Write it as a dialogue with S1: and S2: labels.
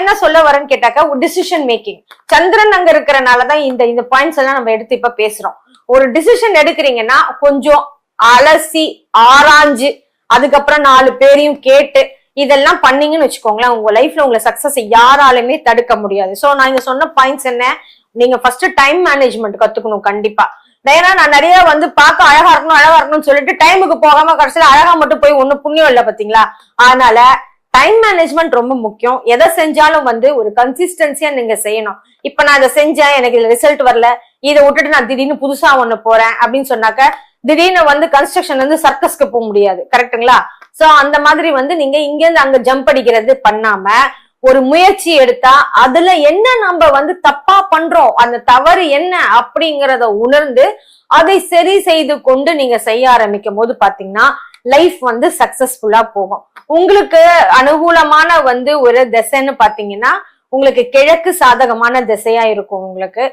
S1: என்ன சொல்ல வரேன்னு கேட்டாக்கா டிசிஷன் மேக்கிங். சந்திரன் அங்க இருக்கிறனாலதான் இந்த பாயிண்ட்ஸ் எல்லாம் நம்ம எடுத்து இப்ப பேசுறோம். ஒரு டிசிஷன் எடுக்கிறீங்கன்னா கொஞ்சம் அலசி ஆராய்ஞ்சு அதுக்கப்புறம் 4 பேரையும் கேட்டு இதெல்லாம் பண்ணீங்கன்னு வச்சுக்கோங்களேன், உங்க லைஃப்ல உங்களை சக்சஸ் யாராலுமே தடுக்க முடியாது. சோ நான் இங்க சொன்ன பாயிண்ட்ஸ் என்ன, நீங்க ஃபர்ஸ்ட் டைம் மேனேஜ்மெண்ட் கத்துக்கணும் கண்டிப்பா. ஏன்னா நான் நிறைய பார்க்க அழகா இருக்கணும்னு சொல்லிட்டு டைமுக்கு போகாம கடைசியில அழகா மட்டும் போய் ஒண்ணு புண்ணியம் இல்ல பாத்தீங்களா. அதனால டைம் மேனேஜ்மெண்ட் ரொம்ப முக்கியம். எதை செஞ்சாலும் ஒரு கன்சிஸ்டன்சியா நீங்க செய்யணும். இப்ப நான் இதை செஞ்சேன், எனக்கு இதுல ரிசல்ட் வரல, இதை விட்டுட்டு நான் திடீர்னு புதுசா ஒண்ணு போறேன் அப்படின்னு சொன்னாக்க திடீர்னு கன்ஸ்ட்ரக்ஷன் சர்க்கஸ்க்கு போக முடியாது. கரெக்டுங்களா? சோ அந்த மாதிரி நீங்க இங்க இருந்து அங்க ஜம்ப் அடிக்கிறது பண்ணாம ஒரு முயற்சி எடுத்தா அதுல என்ன நம்ம தப்பா பண்றோம், அந்த தவறு என்ன அப்படிங்கறத உணர்ந்து அதை சரி செய்து கொண்டு நீங்க செய்ய ஆரம்பிக்கும் போது பாத்தீங்கன்னா லைஃப் சக்சஸ்ஃபுல்லா போகும். உங்களுக்கு அனுகூலமான ஒரு திசைன்னு பாத்தீங்கன்னா உங்களுக்கு கிழக்கு சாதகமான திசையா இருக்கும் உங்களுக்கு.